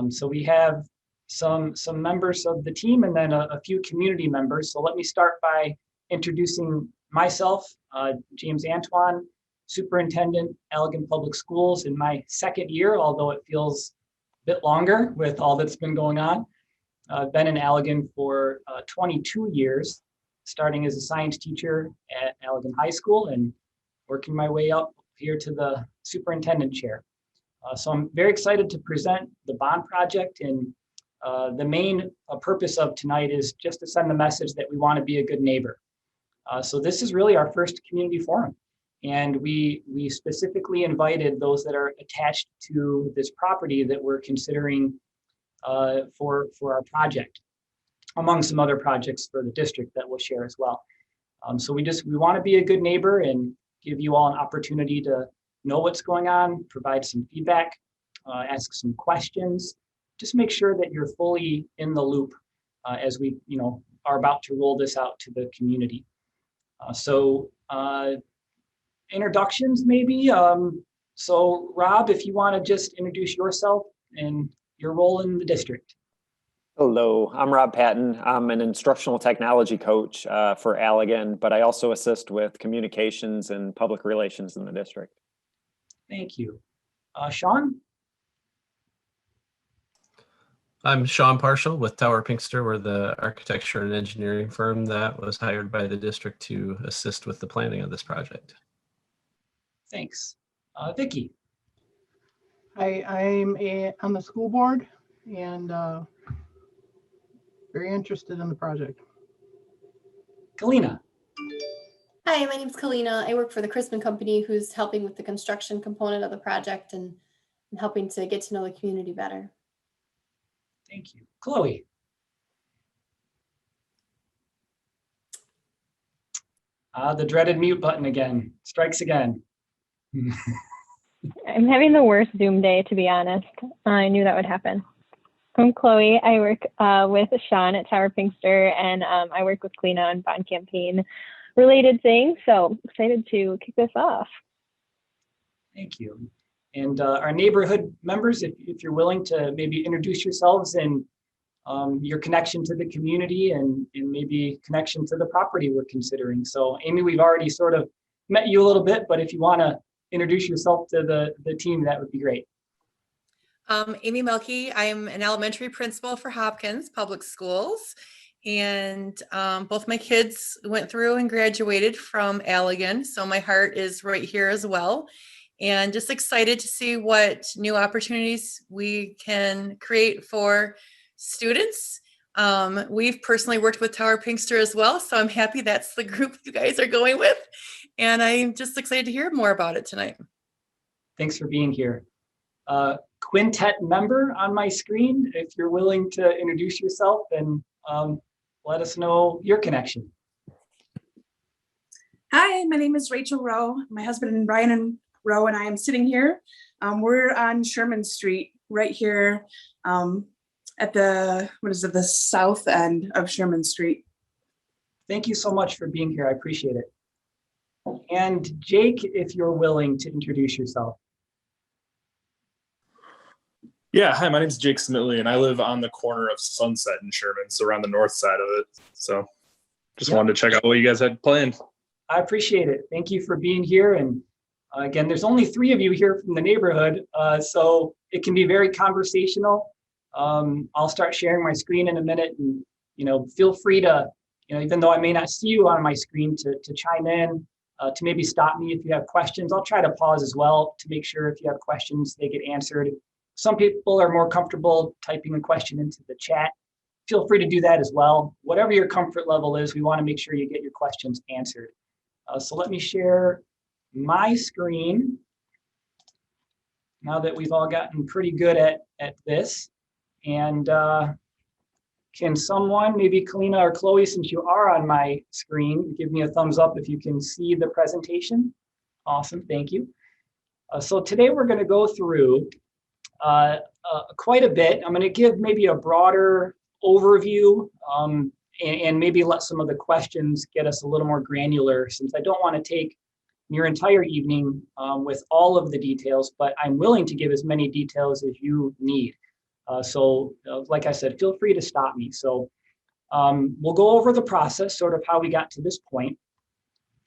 So we have some members of the team and then a few community members. So let me start by introducing myself, James Antoine, Superintendent, Allegan Public Schools, in my second year, although it feels a bit longer with all that's been going on. I've been in Allegan for 22 years, starting as a science teacher at Allegan High School and working my way up here to the superintendent chair. So I'm very excited to present the bond project, and the main purpose of tonight is just to send the message that we want to be a good neighbor. So this is really our first community forum, and we specifically invited those that are attached to this property that we're considering for our project, among some other projects for the district that we'll share as well. So we want to be a good neighbor and give you all an opportunity to know what's going on, provide some feedback, ask some questions, just make sure that you're fully in the loop as we are about to roll this out to the community. So introductions maybe. So Rob, if you want to just introduce yourself and your role in the district. Hello, I'm Rob Patton. I'm an instructional technology coach for Allegan, but I also assist with communications and public relations in the district. Thank you. Sean? I'm Sean Parshall with Tower Pinkster. We're the architecture and engineering firm that was hired by the district to assist with the planning of this project. Thanks. Vicki? I'm on the school board and very interested in the project. Kalina? Hi, my name is Kalina. I work for the Crispin Company, who's helping with the construction component of the project and helping to get to know the community better. Thank you. Chloe? The dreaded mute button again. Strikes again. I'm having the worst Zoom day, to be honest. I knew that would happen. I'm Chloe. I work with Sean at Tower Pinkster, and I work with Kalina on bond campaign related things. So excited to kick this off. Thank you. And our neighborhood members, if you're willing to maybe introduce yourselves and your connection to the community and maybe connection to the property we're considering. So Amy, we've already sort of met you a little bit, but if you want to introduce yourself to the team, that would be great. Amy Melke. I'm an elementary principal for Hopkins Public Schools. And both my kids went through and graduated from Allegan. So my heart is right here as well. And just excited to see what new opportunities we can create for students. We've personally worked with Tower Pinkster as well. So I'm happy that's the group you guys are going with. And I'm just excited to hear more about it tonight. Thanks for being here. Quintet member on my screen, if you're willing to introduce yourself and let us know your connection. Hi, my name is Rachel Rowe. My husband Brian and Rowe and I am sitting here. We're on Sherman Street, right here at the south end of Sherman Street. Thank you so much for being here. I appreciate it. And Jake, if you're willing to introduce yourself. Yeah, hi, my name is Jake Smitley, and I live on the corner of Sunset and Sherman, so around the north side of it. So just wanted to check out what you guys had planned. I appreciate it. Thank you for being here. And again, there's only 3 of you here from the neighborhood, so it can be very conversational. I'll start sharing my screen in a minute, and feel free to, even though I may not see you on my screen, to chime in, to maybe stop me if you have questions. I'll try to pause as well to make sure if you have questions, they get answered. Some people are more comfortable typing a question into the chat. Feel free to do that as well. Whatever your comfort level is, we want to make sure you get your questions answered. So let me share my screen now that we've all gotten pretty good at this. And can someone, maybe Kalina or Chloe, since you are on my screen, give me a thumbs up if you can see the presentation? Awesome, thank you. So today we're going to go through quite a bit. I'm going to give maybe a broader overview and maybe let some of the questions get us a little more granular, since I don't want to take your entire evening with all of the details, but I'm willing to give as many details as you need. Like I said, feel free to stop me. So we'll go over the process, sort of how we got to this point.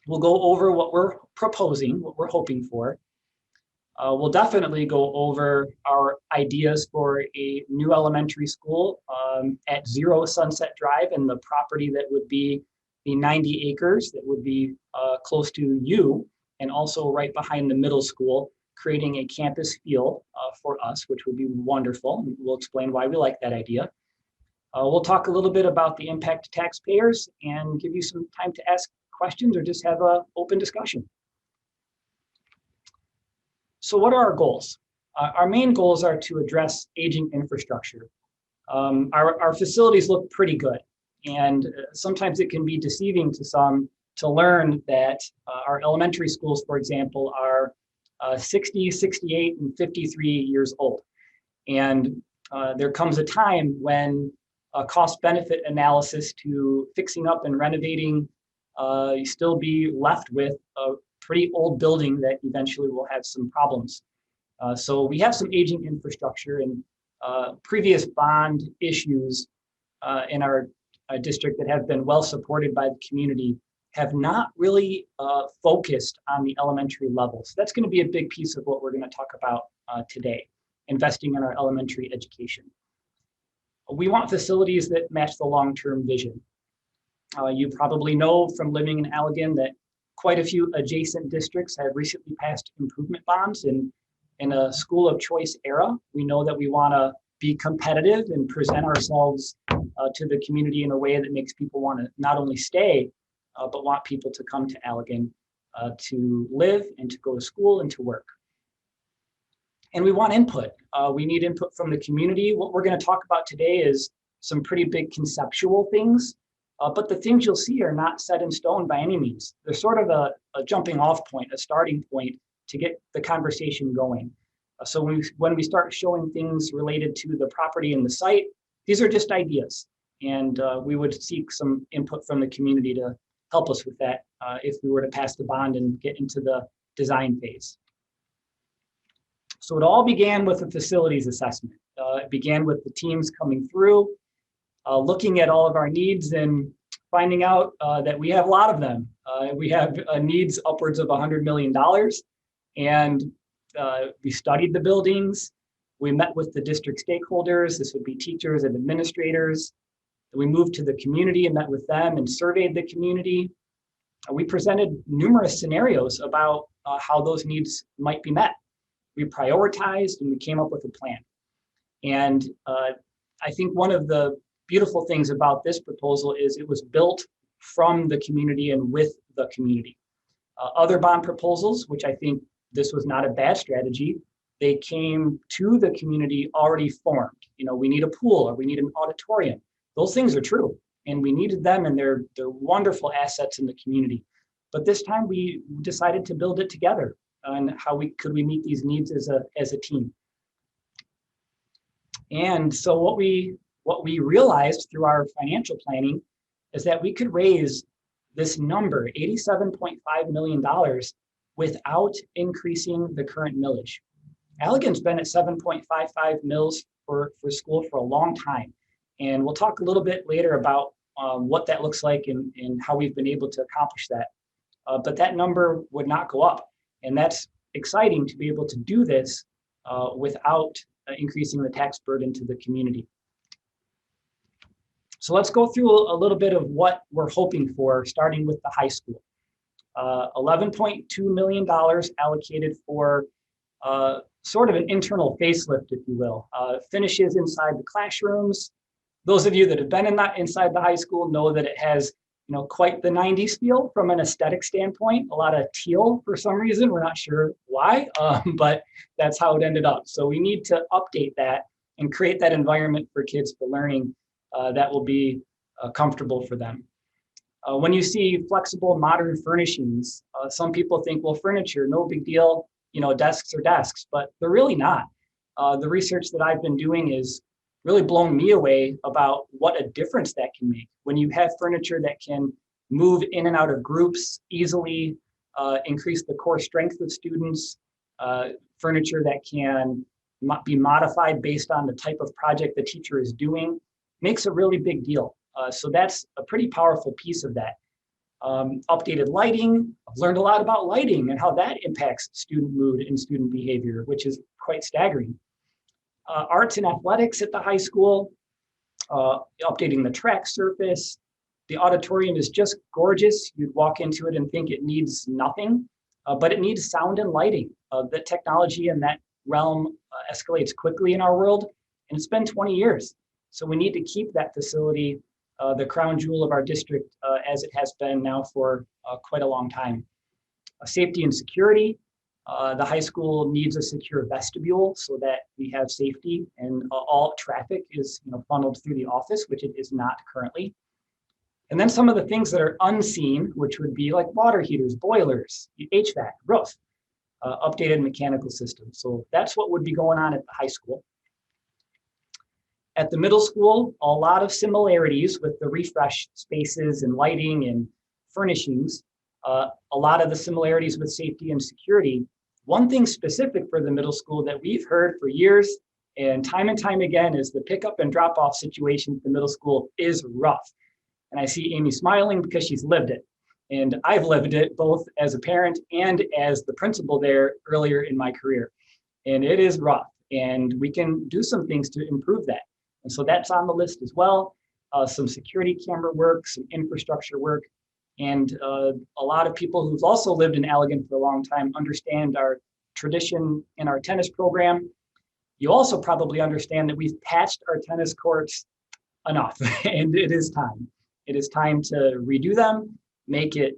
We'll go over what we're proposing, what we're hoping for. We'll definitely go over our ideas for a new elementary school at 0 Sunset Drive, and the property that would be the 90 acres that would be close to you, and also right behind the middle school, creating a campus feel for us, which would be wonderful. We'll explain why we like that idea. We'll talk a little bit about the impact to taxpayers and give you some time to ask questions or just have an open discussion. So what are our goals? Our main goals are to address aging infrastructure. Our facilities look pretty good, and sometimes it can be deceiving to some to learn that our elementary schools, for example, are 60, 68, and 53 years old. And there comes a time when a cost-benefit analysis to fixing up and renovating, you still be left with a pretty old building that eventually will have some problems. So we have some aging infrastructure, and previous bond issues in our district that have been well supported by the community have not really focused on the elementary level. So that's going to be a big piece of what we're going to talk about today, investing in our elementary education. We want facilities that match the long-term vision. You probably know from living in Allegan that quite a few adjacent districts have recently passed improvement bonds. And in a school of choice era, we know that we want to be competitive and present ourselves to the community in a way that makes people want to not only stay, but want people to come to Allegan to live and to go to school and to work. And we want input. We need input from the community. What we're going to talk about today is some pretty big conceptual things, but the things you'll see are not set in stone by any means. They're sort of a jumping off point, a starting point to get the conversation going. So when we start showing things related to the property and the site, these are just ideas. And we would seek some input from the community to help us with that if we were to pass the bond and get into the design phase. So it all began with a facilities assessment. It began with the teams coming through, looking at all of our needs and finding out that we have a lot of them. We have needs upwards of $100 million. And we studied the buildings. We met with the district stakeholders. This would be teachers and administrators. We moved to the community and met with them and surveyed the community. We presented numerous scenarios about how those needs might be met. We prioritized and we came up with a plan. And I think one of the beautiful things about this proposal is it was built from the community and with the community. Other bond proposals, which I think this was not a bad strategy, they came to the community already formed. You know, we need a pool or we need an auditorium. Those things are true, and we needed them, and they're wonderful assets in the community. But this time we decided to build it together and how could we meet these needs as a team. And so what we realized through our financial planning is that we could raise this number, $87.5 million, without increasing the current millage. Allegan's been at 7.55 mils for school for a long time. And we'll talk a little bit later about what that looks like and how we've been able to accomplish that. But that number would not go up. And that's exciting to be able to do this without increasing the tax burden to the community. So let's go through a little bit of what we're hoping for, starting with the high school. $11.2 million allocated for sort of an internal facelift, if you will. Finishes inside the classrooms. Those of you that have been inside the high school know that it has, you know, quite the 90s feel from an aesthetic standpoint. A lot of teal for some reason. We're not sure why, but that's how it ended up. So we need to update that and create that environment for kids for learning that will be comfortable for them. When you see flexible modern furnishings, some people think, well, furniture, no big deal, you know, desks are desks, but they're really not. The research that I've been doing is really blown me away about what a difference that can make. When you have furniture that can move in and out of groups easily, increase the core strength of students, furniture that can be modified based on the type of project the teacher is doing, makes a really big deal. So that's a pretty powerful piece of that. Updated lighting. I've learned a lot about lighting and how that impacts student mood and student behavior, which is quite staggering. Arts and athletics at the high school, updating the track surface. The auditorium is just gorgeous. You'd walk into it and think it needs nothing, but it needs sound and lighting. The technology in that realm escalates quickly in our world, and it's been 20 years. So we need to keep that facility the crown jewel of our district as it has been now for quite a long time. Safety and security. The high school needs a secure vestibule so that we have safety and all traffic is funneled through the office, which it is not currently. And then some of the things that are unseen, which would be like water heaters, boilers, HVAC, roof, updated mechanical systems. So that's what would be going on at the high school. At the middle school, a lot of similarities with the refresh spaces and lighting and furnishings. A lot of the similarities with safety and security. One thing specific for the middle school that we've heard for years and time again is the pickup and drop off situation at the middle school is rough. And I see Amy smiling because she's lived it. And I've lived it both as a parent and as the principal there earlier in my career. And it is rough, and we can do some things to improve that. And so that's on the list as well. Some security camera work, some infrastructure work, and a lot of people who've also lived in Allegan for a long time understand our tradition in our tennis program. You also probably understand that we've patched our tennis courts enough, and it is time. It is time to redo them, make it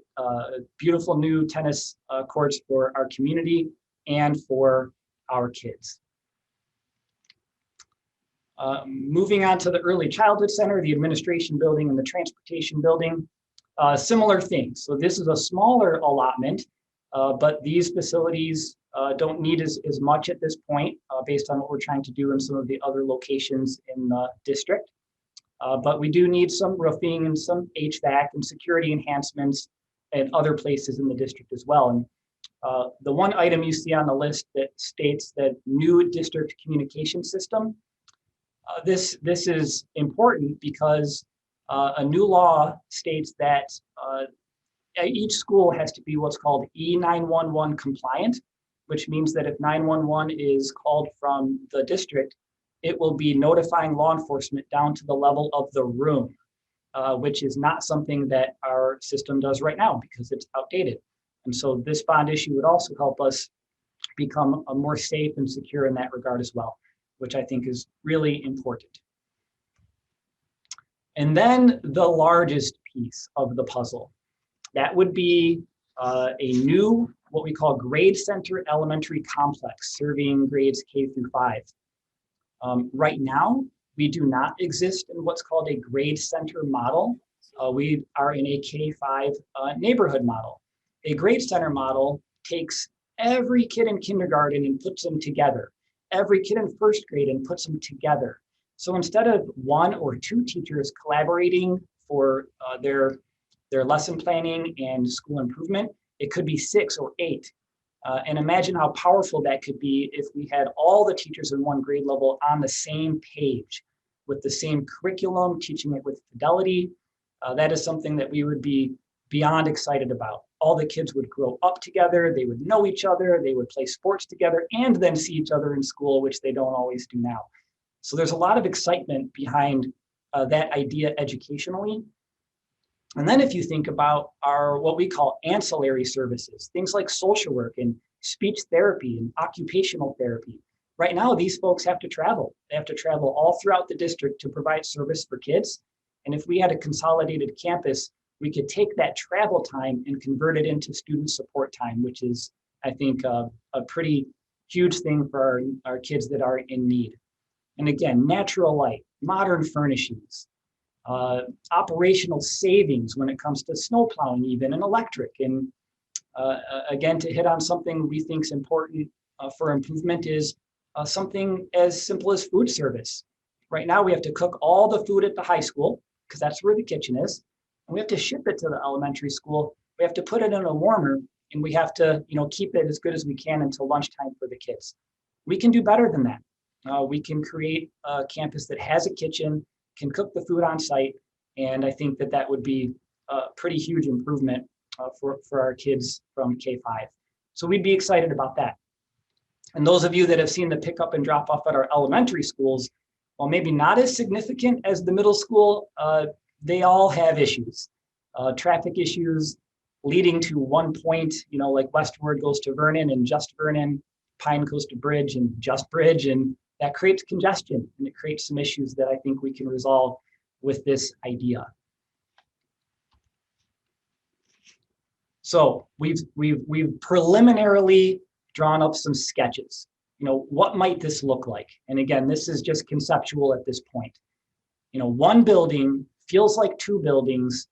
beautiful new tennis courts for our community and for our kids. Moving on to the Early Childhood Center, the administration building and the transportation building, similar things. So this is a smaller allotment, but these facilities don't need as much at this point based on what we're trying to do in some of the other locations in the district. But we do need some roofing and some HVAC and security enhancements at other places in the district as well. And the one item you see on the list that states that new district communication system, this is important because a new law states that each school has to be what's called E911 compliant, which means that if 911 is called from the district, it will be notifying law enforcement down to the level of the room, which is not something that our system does right now because it's outdated. And so this bond issue would also help us become more safe and secure in that regard as well, which I think is really important. And then the largest piece of the puzzle, that would be a new, what we call grade center elementary complex serving grades K through 5. Right now, we do not exist in what's called a grade center model. We are in a K-5 neighborhood model. A grade center model takes every kid in kindergarten and puts them together, every kid in first grade and puts them together. So instead of one or two teachers collaborating for their lesson planning and school improvement, it could be 6 or 8. And imagine how powerful that could be if we had all the teachers in one grade level on the same page with the same curriculum, teaching it with fidelity. That is something that we would be beyond excited about. All the kids would grow up together, they would know each other, they would play sports together, and then see each other in school, which they don't always do now. So there's a lot of excitement behind that idea educationally. And then if you think about our what we call ancillary services, things like social work and speech therapy and occupational therapy. Right now, these folks have to travel. They have to travel all throughout the district to provide service for kids. And if we had a consolidated campus, we could take that travel time and convert it into student support time, which is, I think, a pretty huge thing for our kids that are in need. And again, natural light, modern furnishings, operational savings when it comes to snow plowing even, and electric. And again, to hit on something we think is important for improvement is something as simple as food service. Right now, we have to cook all the food at the high school because that's where the kitchen is. And we have to ship it to the elementary school. We have to put it in a warmer, and we have to keep it as good as we can until lunchtime for the kids. We can do better than that. we can create a campus that has a kitchen, can cook the food on site, and I think that that would be a pretty huge improvement for our kids from K-5. So we'd be excited about that. And those of you that have seen the pickup and drop off at our elementary schools, while maybe not as significant as the middle school, they all have issues. Traffic issues leading to one point, like Westward goes to Vernon and just Vernon, Pine goes to Bridge and just Bridge, and that creates congestion and it creates some issues that I think we can resolve with this idea. So we've preliminarily drawn up some sketches. What might this look like? And again, this is just conceptual at this point. One building feels like two buildings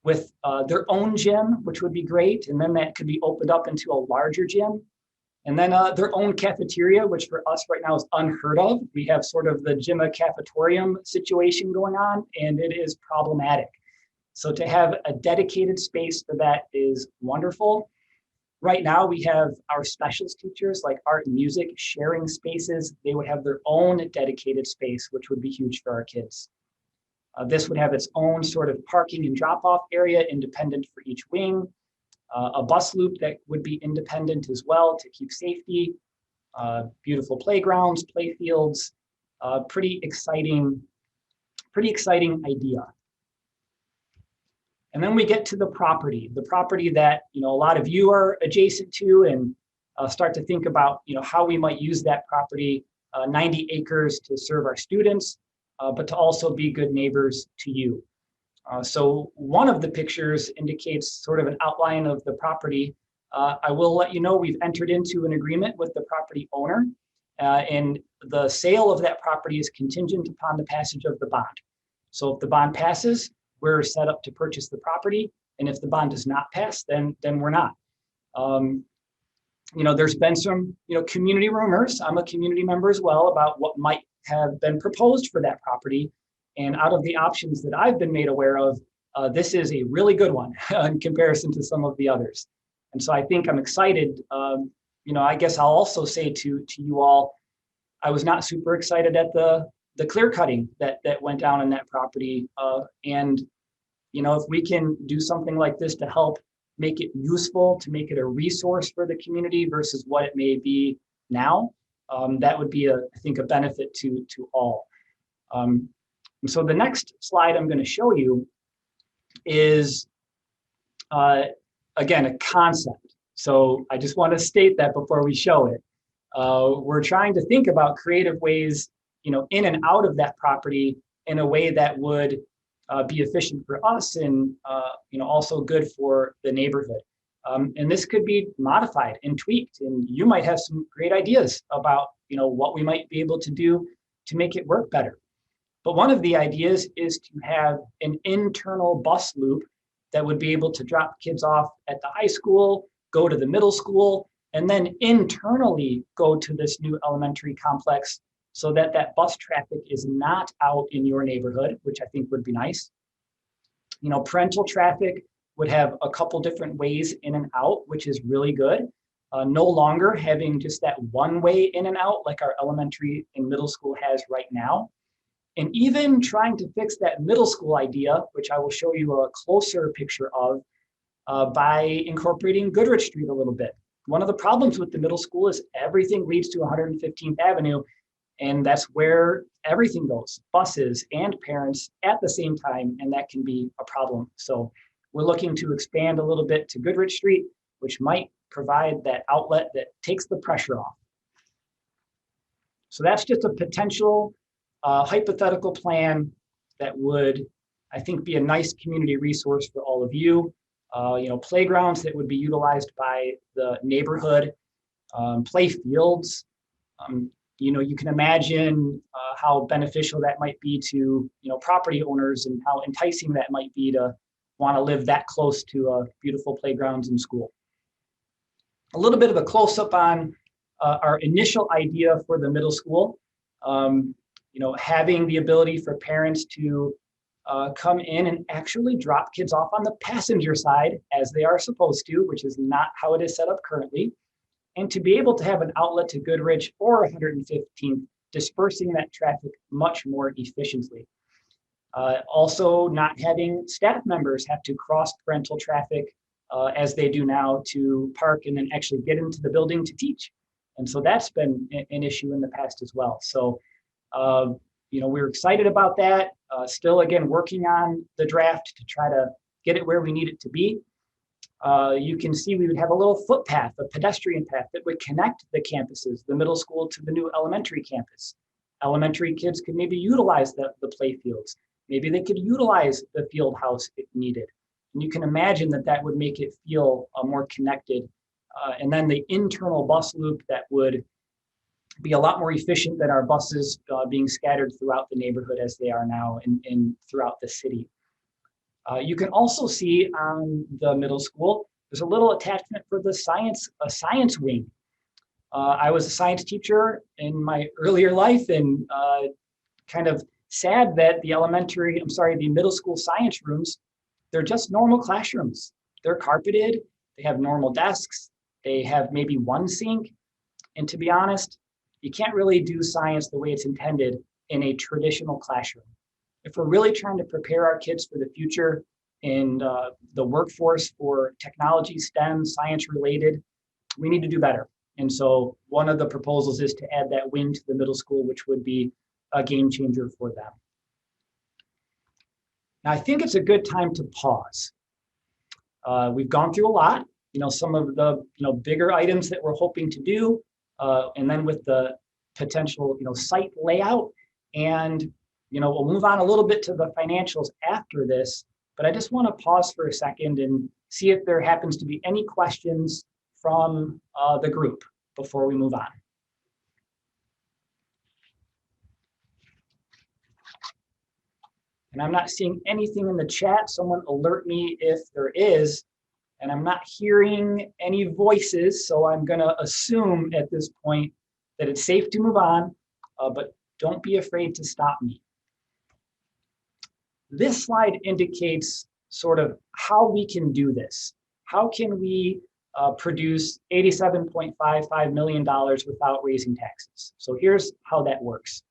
with their own gym, which would be great. And then that could be opened up into a larger gym. And then their own cafeteria, which for us right now is unheard of. We have sort of the gym cafetorium situation going on, and it is problematic. So to have a dedicated space for that is wonderful. Right now, we have our specials teachers like art and music sharing spaces. They would have their own dedicated space, which would be huge for our kids. This would have its own sort of parking and drop-off area independent for each wing. A bus loop that would be independent as well to keep safety. Beautiful playgrounds, play fields. Pretty exciting idea. And then we get to the property that a lot of you are adjacent to, and start to think about how we might use that property, 90 acres to serve our students, but to also be good neighbors to you. So one of the pictures indicates sort of an outline of the property. I will let you know we've entered into an agreement with the property owner, and the sale of that property is contingent upon the passage of the bond. So if the bond passes, we're set up to purchase the property, and if the bond does not pass, then we're not. There's been some community rumors. I'm a community member as well about what might have been proposed for that property. And out of the options that I've been made aware of, this is a really good one in comparison to some of the others. And so I think I'm excited. I guess I'll also say to you all, I was not super excited at the clear cutting that went down on that property. And if we can do something like this to help make it useful, to make it a resource for the community versus what it may be now, that would be, I think, a benefit to all. And so the next slide I'm going to show you is, again, a concept. So I just want to state that before we show it. We're trying to think about creative ways, in and out of that property in a way that would be efficient for us and, also good for the neighborhood. And this could be modified and tweaked, and you might have some great ideas about, what we might be able to do to make it work better. But one of the ideas is to have an internal bus loop that would be able to drop kids off at the high school, go to the middle school, and then internally go to this new elementary complex so that that bus traffic is not out in your neighborhood, which I think would be nice. Parental traffic would have a couple different ways in and out, which is really good. No longer having just that one way in and out like our elementary and middle school has right now. And even trying to fix that middle school idea, which I will show you a closer picture of, by incorporating Goodrich Street a little bit. One of the problems with the middle school is everything leads to 115th Avenue, and that's where everything goes, buses and parents at the same time, and that can be a problem. So we're looking to expand a little bit to Goodrich Street, which might provide that outlet that takes the pressure off. So that's just a potential hypothetical plan that would, I think, be a nice community resource for all of you. Playgrounds that would be utilized by the neighborhood, play fields. You can imagine how beneficial that might be to, property owners and how enticing that might be to want to live that close to beautiful playgrounds and school. A little bit of a close-up on our initial idea for the middle school. Having the ability for parents to come in and actually drop kids off on the passenger side as they are supposed to, which is not how it is set up currently. And to be able to have an outlet to Goodrich or 115th dispersing that traffic much more efficiently. Also, not having staff members have to cross parental traffic as they do now to park and then actually get into the building to teach. And so that's been an issue in the past as well. So, we're excited about that. Still, again, working on the draft to try to get it where we need it to be. You can see we would have a little footpath, a pedestrian path that would connect the campuses, the middle school to the new elementary campus. Elementary kids could maybe utilize the play fields. Maybe they could utilize the field house if needed. And you can imagine that would make it feel more connected. And then the internal bus loop that would be a lot more efficient than our buses being scattered throughout the neighborhood as they are now and throughout the city. You can also see on the middle school, there's a little attachment for the science wing. I was a science teacher in my earlier life, and kind of sad that the middle school science rooms, they're just normal classrooms. They're carpeted, they have normal desks, they have maybe one sink. And to be honest, you can't really do science the way it's intended in a traditional classroom. If we're really trying to prepare our kids for the future and the workforce for technology, STEM, science related, we need to do better. And so one of the proposals is to add that wing to the middle school, which would be a game changer for them. Now, I think it's a good time to pause. We've gone through a lot, some of the bigger items that we're hoping to do, and then with the potential site layout, and we'll move on a little bit to the financials after this, but I just want to pause for a second and see if there happens to be any questions from the group before we move on. And I'm not seeing anything in the chat. Someone alert me if there is, and I'm not hearing any voices, so I'm going to assume at this point that it's safe to move on, but don't be afraid to stop me. This slide indicates sort of how we can do this. How can we produce $87.55 million without raising taxes? So here's how that works.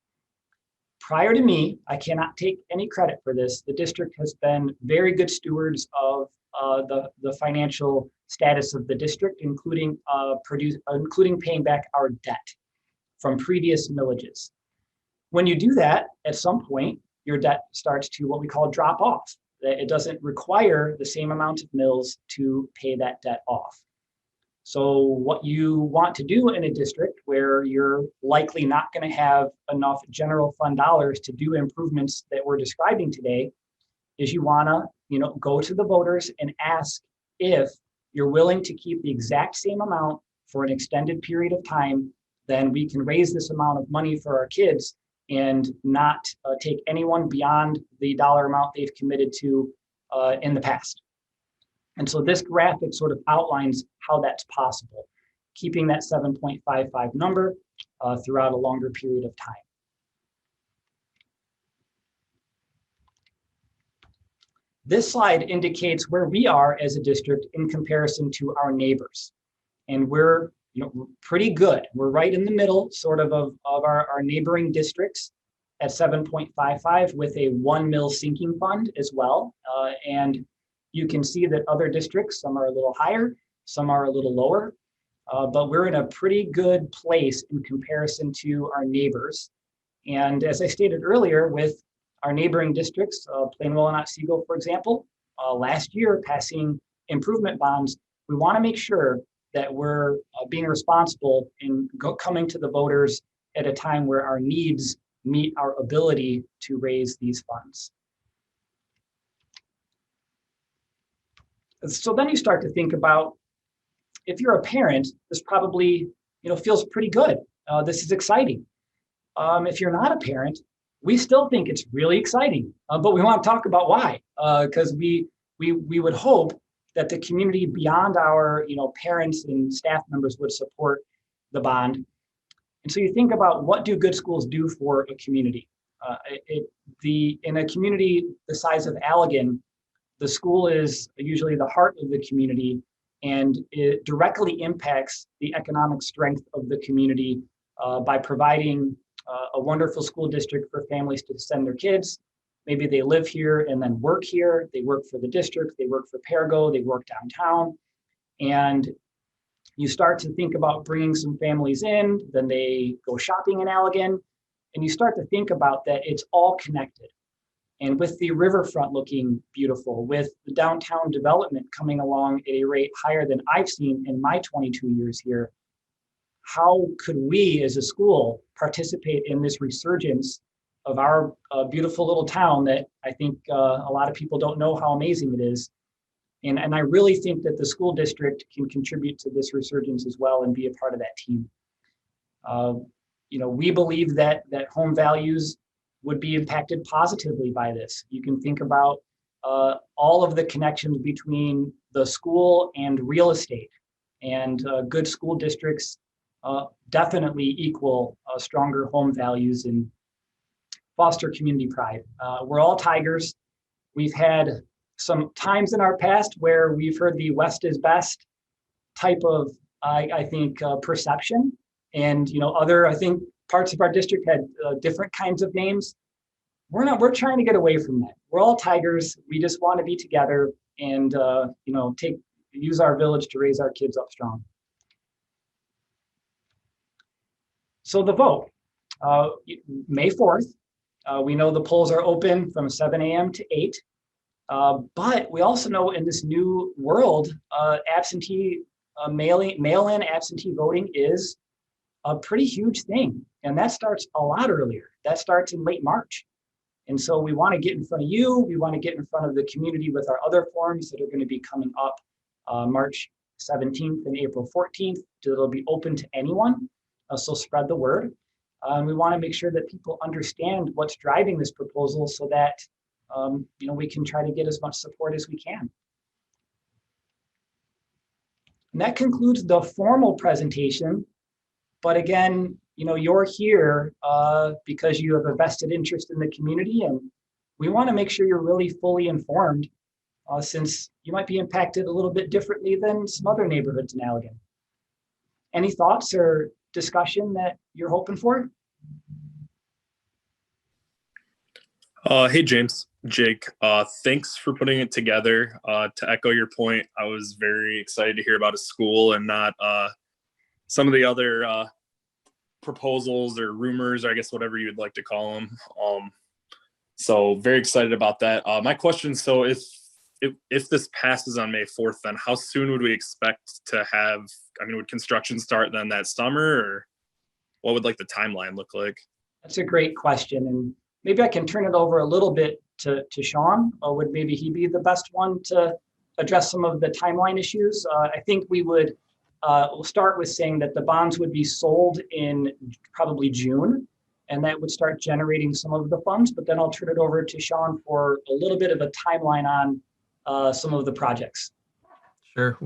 Prior to me, I cannot take any credit for this. The district has been very good stewards of the financial status of the district, including paying back our debt from previous millages. When you do that, at some point, your debt starts to what we call drop off. It doesn't require the same amount of mills to pay that debt off. So what you want to do in a district where you're likely not going to have enough general fund dollars to do improvements that we're describing today is you want to, go to the voters and ask if you're willing to keep the exact same amount for an extended period of time. Then we can raise this amount of money for our kids and not take anyone beyond the dollar amount they've committed to in the past. And so this graphic sort of outlines how that's possible, keeping that 7.55 number throughout a longer period of time. This slide indicates where we are as a district in comparison to our neighbors. And we're pretty good. We're right in the middle sort of our neighboring districts at 7.55 with a 1 mil sinking fund as well. And you can see that other districts, some are a little higher, some are a little lower, but we're in a pretty good place in comparison to our neighbors. And as I stated earlier, with our neighboring districts, Plainwell and Otsego, for example, last year passing improvement bonds, we want to make sure that we're being responsible in coming to the voters at a time where our needs meet our ability to raise these funds. So then you start to think about, if you're a parent, this probably feels pretty good. This is exciting. If you're not a parent, we still think it's really exciting, but we want to talk about why, because we would hope that the community beyond our parents and staff members would support the bond. And so you think about, what do good schools do for a community? In a community the size of Allegan, the school is usually the heart of the community, and it directly impacts the economic strength of the community by providing a wonderful school district for families to send their kids. Maybe they live here and then work here. They work for the district, they work for Parago, they work downtown. And you start to think about bringing some families in, then they go shopping in Allegan, and you start to think about that it's all connected. And with the riverfront looking beautiful, with the downtown development coming along at a rate higher than I've seen in my 22 years here, how could we as a school participate in this resurgence of our beautiful little town that I think a lot of people don't know how amazing it is. And I really think that the school district can contribute to this resurgence as well and be a part of that team. We believe that home values would be impacted positively by this. You can think about all of the connections between the school and real estate, and good school districts definitely equal stronger home values and foster community pride. We're all Tigers. We've had some times in our past where we've heard the West is best type of, I think, perception. And, other, I think, parts of our district had different kinds of names. We're trying to get away from that. We're all Tigers. We just want to be together and, use our village to raise our kids up strong. So the vote, May 4th, we know the polls are open from 7 a.m. to 8. But we also know in this new world, mail-in absentee voting is a pretty huge thing. And that starts a lot earlier. That starts in late March. And so we want to get in front of you. We want to get in front of the community with our other forums that are going to be coming up March 17th and April 14th. It'll be open to anyone. So spread the word. We want to make sure that people understand what's driving this proposal so that we can try to get as much support as we can. And that concludes the formal presentation. But again, you're here because you have a vested interest in the community, and we want to make sure you're really fully informed since you might be impacted a little bit differently than some other neighborhoods in Allegan. Any thoughts or discussion that you're hoping for? Hey, James, Jake, thanks for putting it together. To echo your point, I was very excited to hear about a school and not some of the other proposals or rumors, or I guess whatever you'd like to call them. So very excited about that. My question, so if this passes on May 4th, then how soon would we expect to have, would construction start then that summer, or what would the timeline look like? That's a great question. And maybe I can turn it over a little bit to Sean, or would maybe he be the best one to address some of the timeline issues? I think we'll start with saying that the bonds would be sold in probably June, and that would start generating some of the funds, but then I'll turn it over to Sean for a little bit of a timeline on some of the projects. Sure.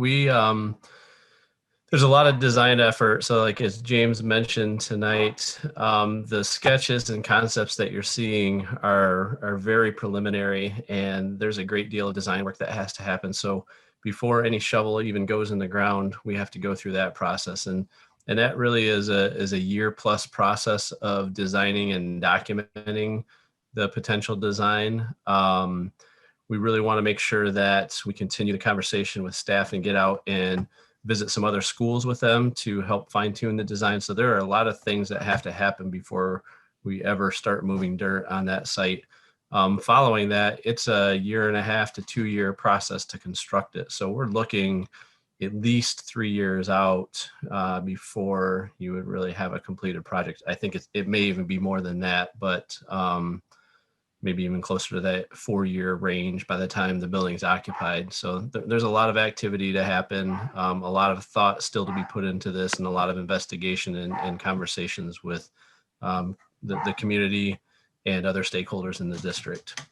There's a lot of design effort. So as James mentioned tonight, the sketches and concepts that you're seeing are very preliminary, and there's a great deal of design work that has to happen. So before any shovel even goes in the ground, we have to go through that process. And that really is a year-plus process of designing and documenting the potential design. We really want to make sure that we continue the conversation with staff and get out and visit some other schools with them to help fine-tune the design. So there are a lot of things that have to happen before we ever start moving dirt on that site. Following that, it's a 1.5 to 2 year process to construct it. So we're looking at least 3 years out before you would really have a completed project. I think it may even be more than that, but maybe even closer to that 4-year range by the time the building's occupied. So there's a lot of activity to happen, a lot of thought still to be put into this, and a lot of investigation and conversations with the community and other stakeholders in the district.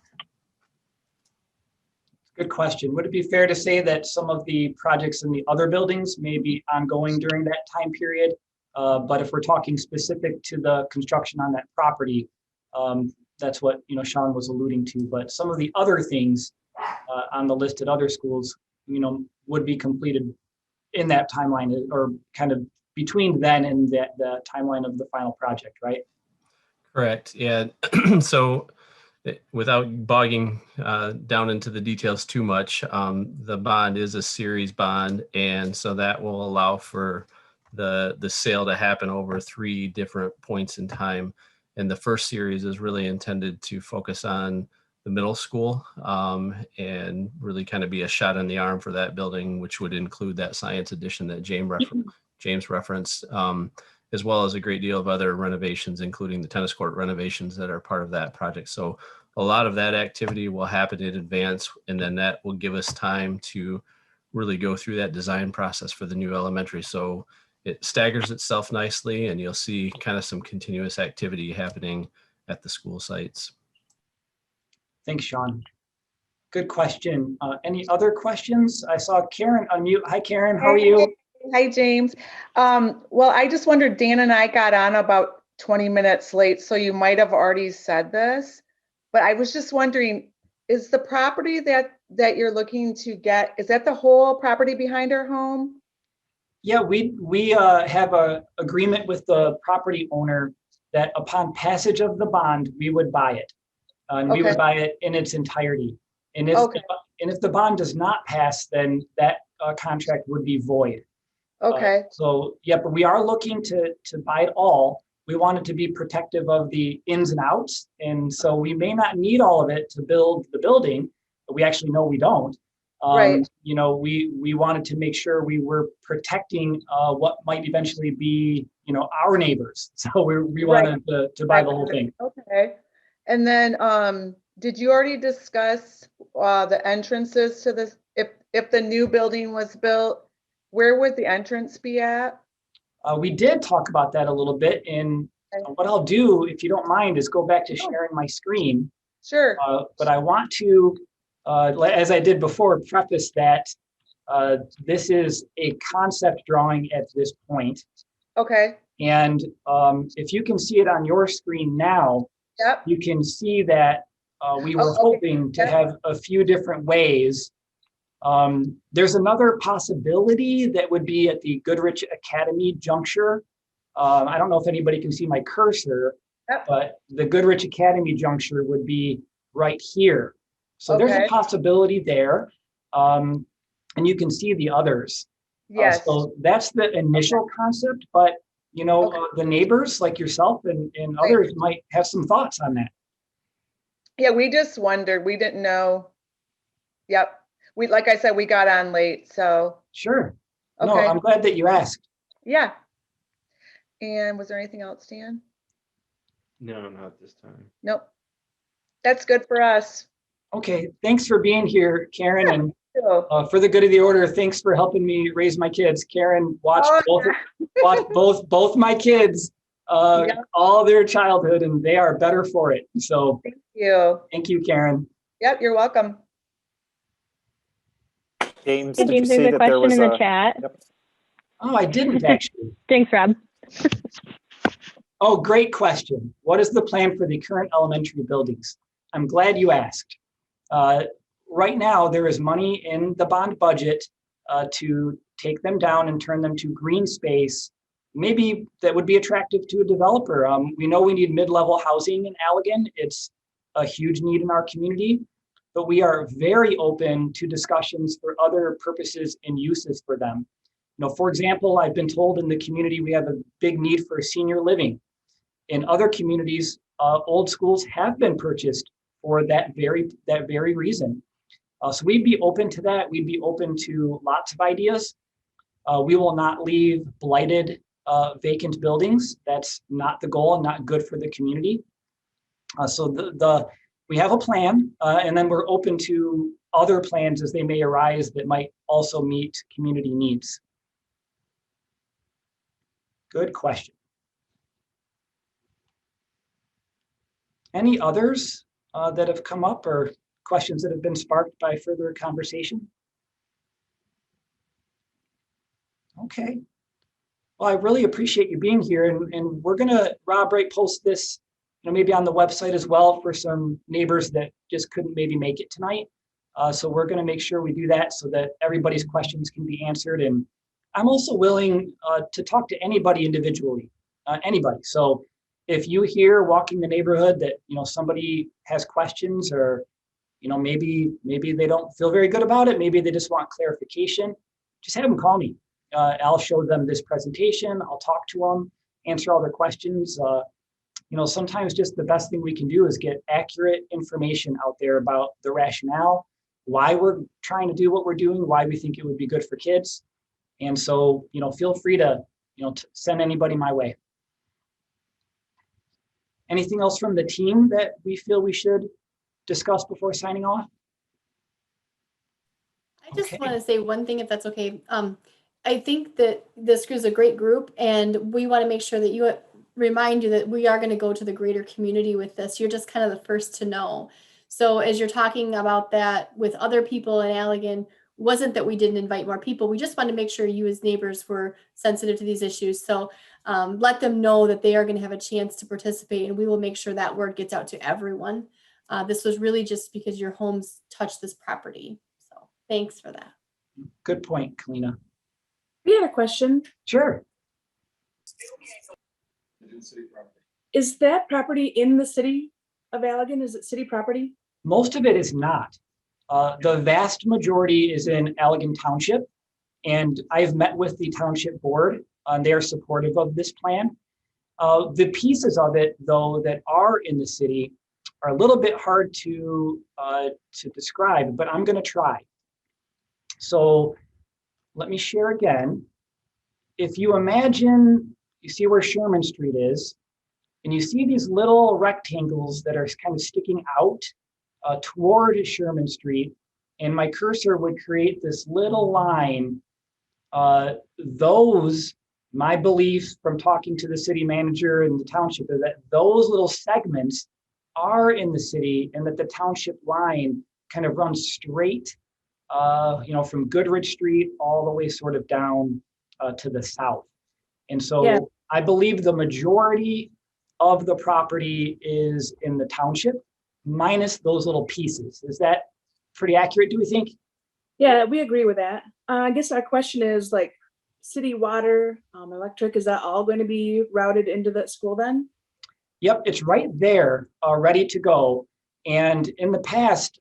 Good question. Would it be fair to say that some of the projects in the other buildings may be ongoing during that time period? But if we're talking specific to the construction on that property, that's what Sean was alluding to. But some of the other things on the list at other schools, would be completed in that timeline, or kind of between then and the timeline of the final project, right? Correct. Yeah. So without bogging down into the details too much, the bond is a series bond. And so that will allow for the sale to happen over 3 different points in time. And the first series is really intended to focus on the middle school and really kind of be a shot in the arm for that building, which would include that science edition that James referenced, as well as a great deal of other renovations, including the tennis court renovations that are part of that project. So a lot of that activity will happen in advance, and then that will give us time to really go through that design process for the new elementary. So it staggers itself nicely, and you'll see kind of some continuous activity happening at the school sites. Thanks, Sean. Good question. Any other questions? I saw Karen unmute. Hi, Karen. How are you? Hi, James. Well, I just wondered, Dan and I got on about 20 minutes late, so you might have already said this, but I was just wondering, is the property that you're looking to get, is that the whole property behind our home? Yeah, we have a agreement with the property owner that upon passage of the bond, we would buy it. And we would buy it in its entirety. And if the bond does not pass, then that contract would be void. Okay. So yeah, but we are looking to buy it all. We want it to be protective of the ins and outs. And so we may not need all of it to build the building, but we actually know we don't. Right. You know, we wanted to make sure we were protecting what might eventually be, you know, our neighbors. So we wanted to buy the whole thing. Okay. And then did you already discuss the entrances to this? If the new building was built, where would the entrance be at? We did talk about that a little bit. And what I'll do, if you don't mind, is go back to sharing my screen. Sure. But I want to, as I did before, preface that this is a concept drawing at this point. Okay. And if you can see it on your screen now, yep, you can see that we were hoping to have a few different ways. There's another possibility that would be at the Goodrich Academy juncture. I don't know if anybody can see my cursor, but the Goodrich Academy juncture would be right here. So there's a possibility there. And you can see the others. Yes. So that's the initial concept, but you know, the neighbors like yourself and others might have some thoughts on that. Yeah, we just wondered, we didn't know. Yep. We, like I said, we got on late, so. Sure. No, I'm glad that you asked. Yeah. And was there anything else, Dan? No, not this time. Nope. That's good for us. Okay, thanks for being here, Karen. And for the good of the order, thanks for helping me raise my kids. Karen watched both my kids all their childhood, and they are better for it. So thank you, Karen. Yep, you're welcome. James, Hey, James, there's a question in the chat. Yep. Oh, I didn't actually. Thanks, Rob. Oh, great question. What is the plan for the current elementary buildings? I'm glad you asked. Right now, there is money in the bond budget to take them down and turn them to green space. Maybe that would be attractive to a developer. We know we need mid-level housing in Allegan. It's a huge need in our community, but we are very open to discussions for other purposes and uses for them. You know, for example, I've been told in the community we have a big need for senior living. In other communities, old schools have been purchased for that very reason. So we'd be open to that. We'd be open to lots of ideas. We will not leave blighted, vacant buildings. That's not the goal and not good for the community. So we have a plan, and then we're open to other plans as they may arise that might also meet community needs. Good question. Any others that have come up or questions that have been sparked by further conversation? Okay. Well, I really appreciate you being here, and we're gonna, Rob, post this, you know, maybe on the website as well for some neighbors that just couldn't maybe make it tonight. So we're gonna make sure we do that so that everybody's questions can be answered. And I'm also willing to talk to anybody individually, anybody. So if you hear walking the neighborhood that, somebody has questions, or, maybe they don't feel very good about it, maybe they just want clarification, just have them call me. I'll show them this presentation. I'll talk to them, answer all their questions. Sometimes just the best thing we can do is get accurate information out there about the rationale, why we're trying to do what we're doing, why we think it would be good for kids. And so, feel free to, send anybody my way. Anything else from the team that we feel we should discuss before signing off? I just Okay. want to say one thing, if that's okay. I think that this is a great group, and we want to make sure that you remind you that we are going to go to the greater community with this. You're just kind of the first to know. So as you're talking about that with other people in Allegan, wasn't that we didn't invite more people. We just wanted to make sure you as neighbors were sensitive to these issues. So let them know that they are going to have a chance to participate, and we will make sure that word gets out to everyone. This was really just because your homes touch this property. So thanks for that. Good point, Kalina. We had a question. Sure. Is that property in the city of Allegan? Is it city property? Most of it is not. The vast majority is in Allegan Township, and I've met with the township board, and they are supportive of this plan. The pieces of it, though, that are in the city are a little bit hard to describe, but I'm going to try. So let me share again. If you imagine, you see where Sherman Street is, and you see these little rectangles that are kind of sticking out toward Sherman Street, and my cursor would create this little line. My belief from talking to the city manager and the township is that those little segments are in the city, and that the township line kind of runs straight, from Goodrich Street all the way sort of down to the south. And so Yeah. I believe the majority of the property is in the township, minus those little pieces. Is that pretty accurate, do we think? Yeah, we agree with that. I guess our question is like city water, electric, is that all going to be routed into that school then? Yep, it's right there, ready to go. And in the past,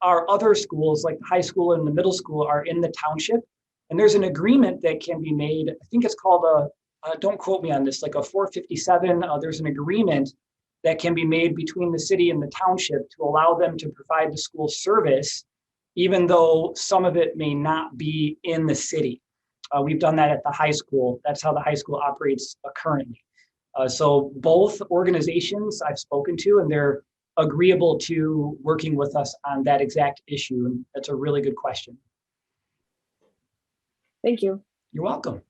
our other schools, like the high school and the middle school, are in the township. And there's an agreement that can be made. I think it's called don't quote me on this, like a 457. There's an agreement that can be made between the city and the township to allow them to provide the school service, even though some of it may not be in the city. We've done that at the high school. That's how the high school operates currently. So both organizations I've spoken to, and they're agreeable to working with us on that exact issue. And that's a really good question. Thank you. You're welcome.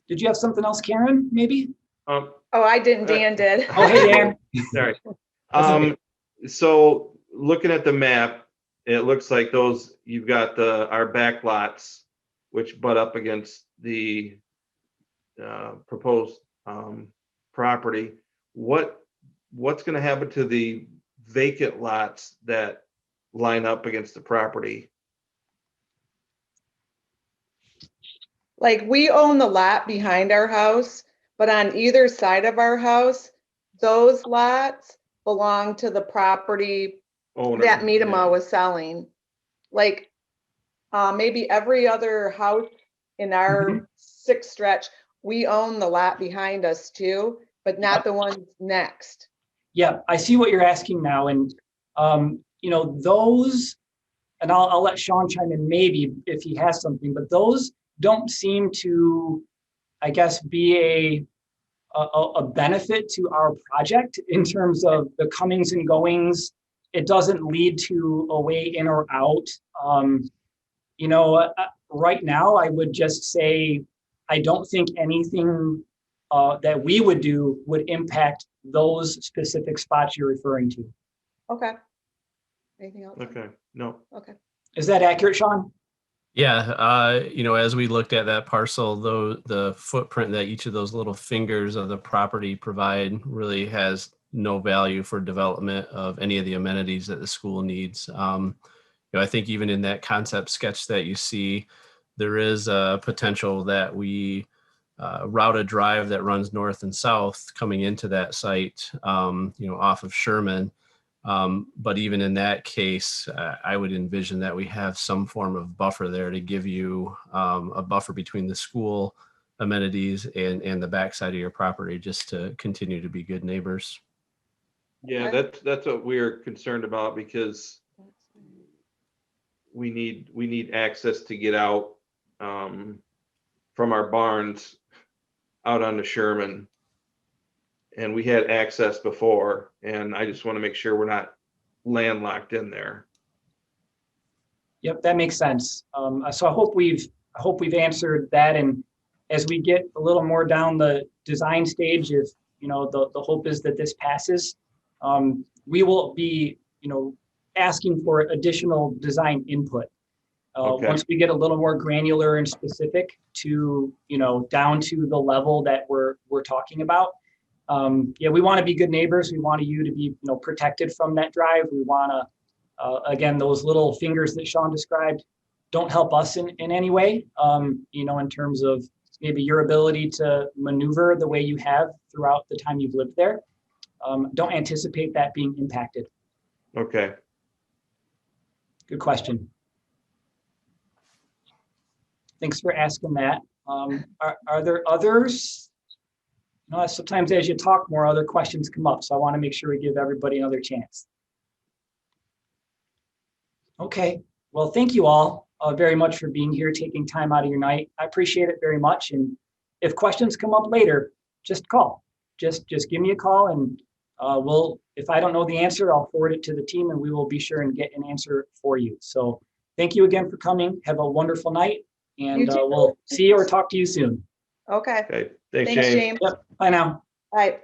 Did you have something else, Karen, maybe? Oh, I didn't, Dan did. Oh, hey, Dan. Sorry. Okay. So looking at the map, it looks like you've got our back lots, which butt up against the proposed property. What's going to happen to the vacant lots that line up against the property? Like, we own the lot behind our house, but on either side of our house, those lots belong to the property that Miedema was selling. Like, maybe every other house in our sixth stretch, we own the lot behind us too, but not the ones next. Yeah, I see what you're asking now. And, those, and I'll let Sean chime in maybe if he has something, but those don't seem to, I guess, be a benefit to our project in terms of the comings and goings. It doesn't lead to a way in or out. Right now, I would just say, I don't think anything that we would do would impact those specific spots you're referring to. Okay. Anything else? Okay, no. Okay. Is that accurate, Sean? Yeah, as we looked at that parcel, though, the footprint that each of those little fingers of the property provide really has no value for development of any of the amenities that the school needs. I think even in that concept sketch that you see, there is a potential that we route a drive that runs north and south coming into that site, off of Sherman. But even in that case, I would envision that we have some form of buffer there to give you a buffer between the school amenities and the backside of your property, just to continue to be good neighbors. Yeah, that's what we're concerned about, because we need access to get out from our barns out onto Sherman. And we had access before, and I just want to make sure we're not landlocked in there. Yep, that makes sense. So I hope we've answered that. And as we get a little more down the design stage, if the hope is that this passes, we will be asking for additional design input. Okay. Once we get a little more granular and specific to down to the level that we're talking about. We want to be good neighbors. We want you to be protected from that drive. We want to, again, those little fingers that Sean described don't help us in any way, in terms of maybe your ability to maneuver the way you have throughout the time you've lived there. Don't anticipate that being impacted. Okay. Good question. Thanks for asking that. Are there others? Sometimes as you talk more, other questions come up. So I want to make sure we give everybody another chance. Okay. Well, thank you all very much for being here, taking time out of your night. I appreciate it very much. And if questions come up later, just call. Just give me a call, and if I don't know the answer, I'll forward it to the team, and we will be sure and get an answer for you. So thank you again for coming. Have a wonderful night, and we'll see you or talk to you soon. Okay. Okay. Thanks, Thanks, James. James. Yep. Bye now. Bye.